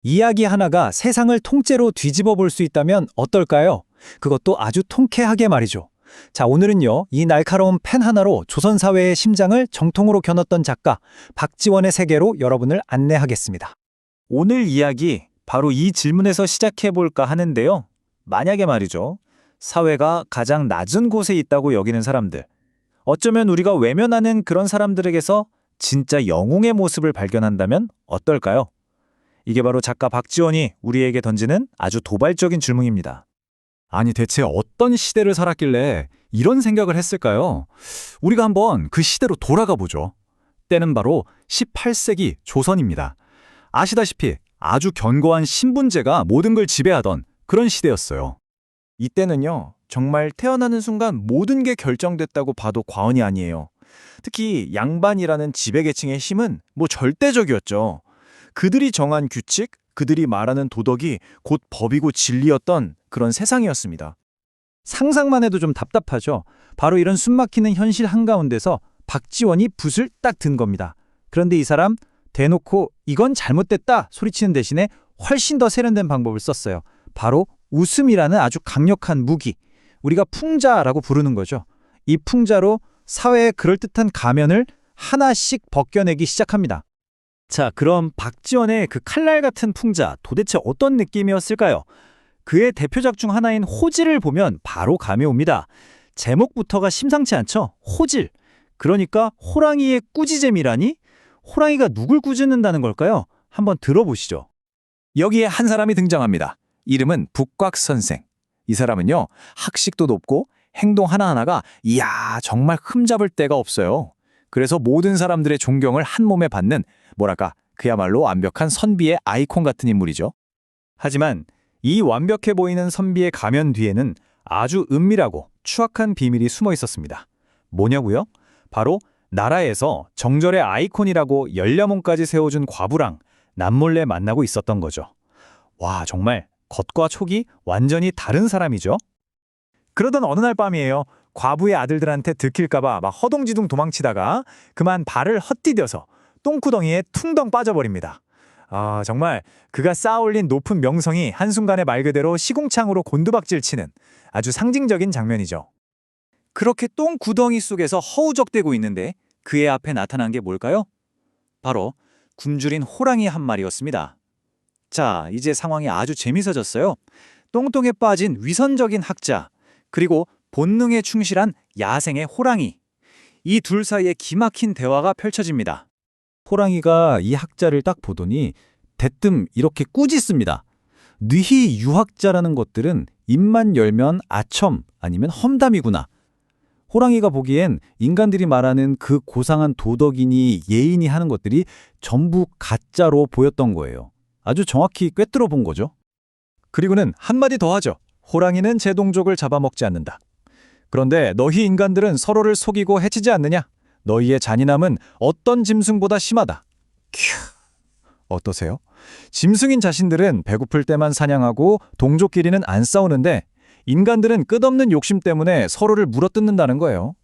이야기 하나가 세상을 통째로 뒤집어 볼 수 있다면 어떨까요? 그것도 아주 통쾌하게 말이죠. 자, 오늘은요, 이 날카로운 펜 하나로 조선사회의 심장을 정통으로 겨눴던 작가 박지원의 세계로 여러분을 안내하겠습니다. 오늘 이야기 바로 이 질문에서 시작해 볼까 하는데요. 만약에 말이죠. 사회가 가장 낮은 곳에 있다고 여기는 사람들. 어쩌면 우리가 외면하는 그런 사람들에게서 진짜 영웅의 모습을 발견한다면 어떨까요? 이게 바로 작가 박지원이 우리에게 던지는 아주 도발적인 질문입니다. 아니 대체 어떤 시대를 살았길래 이런 생각을 했을까요? 우리가 한번 그 시대로 돌아가 보죠. 때는 바로 18세기 조선입니다. 아시다시피 아주 견고한 신분제가 모든 걸 지배하던 그런 시대였어요. 이때는요, 정말 태어나는 순간 모든 게 결정됐다고 봐도 과언이 아니에요. 특히 양반이라는 지배계층의 힘은 절대적이었죠. 그들이 정한 규칙, 그들이 말하는 도덕이 곧 법이고 진리였던 그런 세상이었습니다. 상상만 해도 좀 답답하죠. 바로 이런 숨막히는 현실 한가운데서 박지원이 붓을 딱 든 겁니다. 그런데 이 사람 대놓고 이건 잘못됐다 소리치는 대신에 훨씬 더 세련된 방법을 썼어요. 바로 웃음이라는 아주 강력한 무기. 우리가 풍자라고 부르는 거죠. 이 풍자로 사회의 그럴듯한 가면을 하나씩 벗겨내기 시작합니다. 자, 그럼 박지원의 그 칼날 같은 풍자 도대체 어떤 느낌이었을까요? 그의 대표작 중 하나인 호질을 보면 바로 감이 옵니다. 제목부터가 심상치 않죠? 호질. 그러니까 호랑이의 꾸짖음이라니? 호랑이가 누굴 꾸짖는다는 걸까요? 한번 들어보시죠. 여기에 한 사람이 등장합니다. 이름은 북곽 선생. 이 사람은요, 학식도 높고 행동 하나하나가 이야 정말 흠잡을 데가 없어요. 그래서 모든 사람들의 존경을 한 몸에 받는 그야말로 완벽한 선비의 아이콘 같은 인물이죠. 하지만 이 완벽해 보이는 선비의 가면 뒤에는 아주 은밀하고 추악한 비밀이 숨어 있었습니다. 뭐냐고요? 바로 나라에서 정절의 아이콘이라고 열려문까지 세워준 과부랑 남몰래 만나고 있었던 거죠. 와, 정말 겉과 촉이 완전히 다른 사람이죠. 그러던 어느 날 밤이에요. 과부의 아들들한테 들킬까봐 막 허둥지둥 도망치다가 그만 발을 헛디뎌서 똥구덩이에 퉁덩 빠져버립니다. 아, 정말 그가 쌓아올린 높은 명성이 한순간에 말 그대로 시궁창으로 곤두박질 치는 아주 상징적인 장면이죠. 그렇게 똥구덩이 속에서 허우적대고 있는데 그의 앞에 나타난 게 뭘까요? 바로 굶주린 호랑이 한 마리였습니다. 자, 이제 상황이 아주 재밌어졌어요. 똥똥에 빠진 위선적인 학자, 그리고 본능에 충실한 야생의 호랑이. 이 둘 사이에 기막힌 대화가 펼쳐집니다. 호랑이가 이 학자를 딱 보더니 대뜸 이렇게 꾸짖습니다. 뉘히 유학자라는 것들은 입만 열면 아첨 아니면 험담이구나. 호랑이가 보기엔 인간들이 말하는 그 고상한 도덕이니 예인이 하는 것들이 전부 가짜로 보였던 거예요. 아주 정확히 꿰뚫어 본 거죠. 그리고는 한마디 더 하죠. 호랑이는 제 동족을 잡아먹지 않는다. 그런데 너희 인간들은 서로를 속이고 해치지 않느냐? 너희의 잔인함은 어떤 짐승보다 심하다. 큐. 어떠세요? 짐승인 자신들은 배고플 때만 사냥하고 동족끼리는 안 싸우는데 인간들은 끝없는 욕심 때문에 서로를 물어뜯는다는 거예요.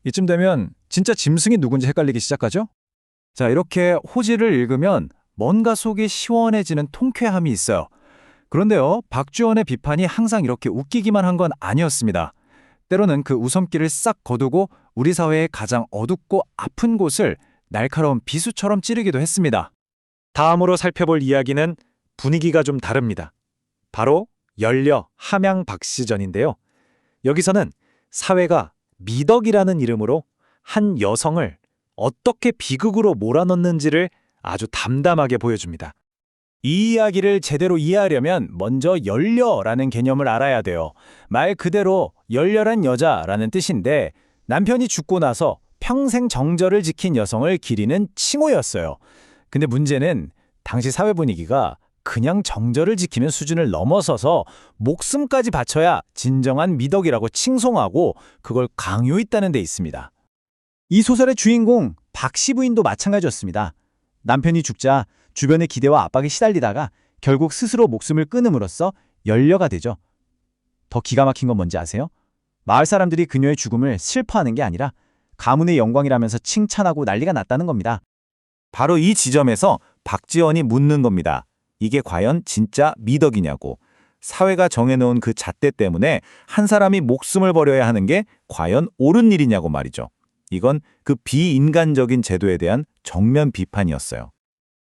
이쯤 되면 진짜 짐승이 누군지 헷갈리기 시작하죠? 자, 이렇게 호지를 읽으면 뭔가 속이 시원해지는 통쾌함이 있어요. 그런데요, 박지원의 비판이 항상 이렇게 웃기기만 한 건 아니었습니다. 때로는 그 웃음기를 싹 거두고 우리 사회의 가장 어둡고 아픈 곳을 날카로운 비수처럼 찌르기도 했습니다. 다음으로 살펴볼 이야기는 분위기가 좀 다릅니다. 바로 열려 함양 박시전인데요. 여기서는 사회가 미덕이라는 이름으로 한 여성을 어떻게 비극으로 몰아넣는지를 아주 담담하게 보여줍니다. 이 이야기를 제대로 이해하려면 먼저 열려라는 개념을 알아야 돼요. 말 그대로 열렬한 여자라는 뜻인데 남편이 죽고 나서 평생 정절을 지킨 여성을 기리는 칭호였어요. 근데 문제는 당시 사회 분위기가 그냥 정절을 지키는 수준을 넘어서서 목숨까지 바쳐야 진정한 미덕이라고 칭송하고 그걸 강요했다는 데 있습니다. 이 소설의 주인공 박씨 부인도 마찬가지였습니다. 남편이 죽자 주변의 기대와 압박에 시달리다가 결국 스스로 목숨을 끊음으로써 열려가 되죠. 더 기가 막힌 건 뭔지 아세요? 마을 사람들이 그녀의 죽음을 슬퍼하는 게 아니라 가문의 영광이라면서 칭찬하고 난리가 났다는 겁니다. 바로 이 지점에서 박지원이 묻는 겁니다. 이게 과연 진짜 미덕이냐고. 사회가 정해놓은 그 잣대 때문에 한 사람이 목숨을 버려야 하는 게 과연 옳은 일이냐고 말이죠. 이건 그 비인간적인 제도에 대한 정면 비판이었어요.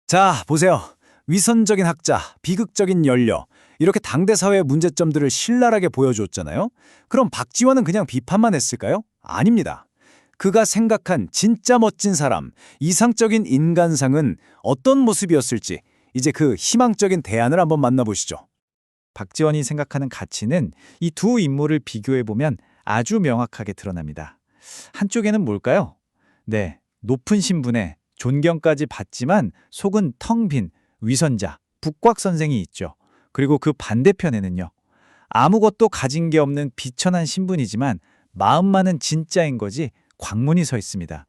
자, 보세요. 위선적인 학자, 비극적인 연료. 이렇게 당대 사회의 문제점들을 신랄하게 보여줬잖아요. 그럼 박지원은 그냥 비판만 했을까요? 아닙니다. 그가 생각한 진짜 멋진 사람, 이상적인 인간상은 어떤 모습이었을지 이제 그 희망적인 대안을 한번 만나보시죠. 박지원이 생각하는 가치는 이 두 인물을 비교해보면 아주 명확하게 드러납니다. 한쪽에는 뭘까요? 네, 높은 신분에 존경까지 받지만 속은 텅 빈 위선자, 북곽 선생이 있죠. 그리고 그 반대편에는요. 아무것도 가진 게 없는 비천한 신분이지만 마음만은 진짜인 거지 광문이 서 있습니다.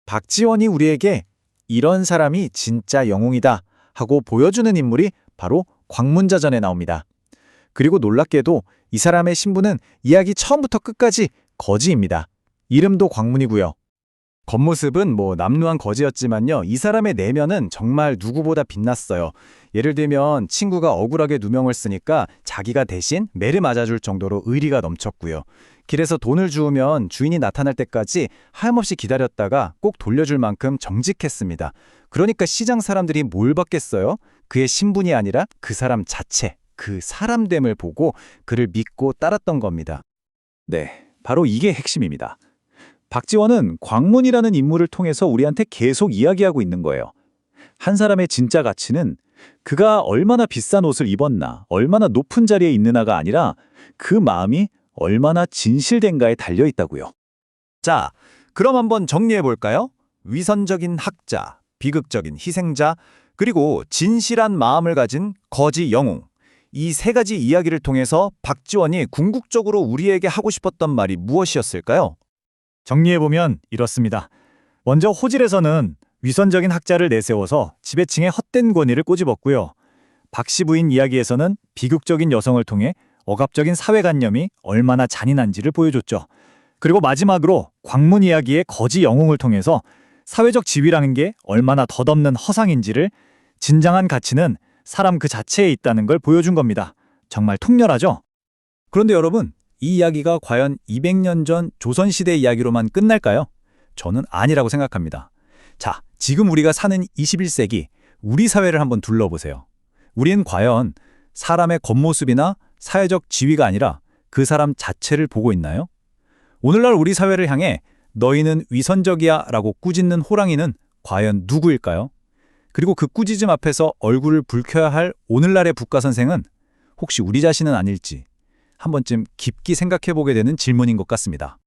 박지원이 우리에게 이런 사람이 진짜 영웅이다 하고 보여주는 인물이 바로 광문자전에 나옵니다. 그리고 놀랍게도 이 사람의 신분은 이야기 처음부터 끝까지 거지입니다. 이름도 광문이고요. 겉모습은 남루한 거지였지만요. 이 사람의 내면은 정말 누구보다 빛났어요. 예를 들면 친구가 억울하게 누명을 쓰니까 자기가 대신 매를 맞아줄 정도로 의리가 넘쳤고요. 길에서 돈을 주우면 주인이 나타날 때까지 하염없이 기다렸다가 꼭 돌려줄 만큼 정직했습니다. 그러니까 시장 사람들이 뭘 받겠어요? 그의 신분이 아니라 그 사람 자체, 그 사람됨을 보고 그를 믿고 따랐던 겁니다. 네, 바로 이게 핵심입니다. 박지원은 광문이라는 인물을 통해서 우리한테 계속 이야기하고 있는 거예요. 한 사람의 진짜 가치는 그가 얼마나 비싼 옷을 입었나, 얼마나 높은 자리에 있느냐가 아니라 그 마음이 얼마나 진실된가에 달려 있다고요. 자, 그럼 한번 정리해 볼까요? 위선적인 학자, 비극적인 희생자, 그리고 진실한 마음을 가진 거지 영웅. 이 세 가지 이야기를 통해서 박지원이 궁극적으로 우리에게 하고 싶었던 말이 무엇이었을까요? 정리해보면 이렇습니다. 먼저 호질에서는 위선적인 학자를 내세워서 지배층의 헛된 권위를 꼬집었고요. 박씨 부인 이야기에서는 비극적인 여성을 통해 억압적인 사회관념이 얼마나 잔인한지를 보여줬죠. 그리고 마지막으로 광문 이야기의 거지 영웅을 통해서 사회적 지위라는 게 얼마나 덧없는 허상인지를, 진정한 가치는 사람 그 자체에 있다는 걸 보여준 겁니다. 정말 통렬하죠? 그런데 여러분, 이 이야기가 과연 200년 전 조선시대 이야기로만 끝날까요? 저는 아니라고 생각합니다. 자, 지금 우리가 사는 21세기, 우리 사회를 한번 둘러보세요. 우린 과연 사람의 겉모습이나 사회적 지위가 아니라 그 사람 자체를 보고 있나요? 오늘날 우리 사회를 향해 너희는 위선적이야 라고 꾸짖는 호랑이는 과연 누구일까요? 그리고 그 꾸짖음 앞에서 얼굴을 붉혀야 할 오늘날의 북가선생은 혹시 우리 자신은 아닐지 한 번쯤 깊게 생각해 보게 되는 질문인 것 같습니다.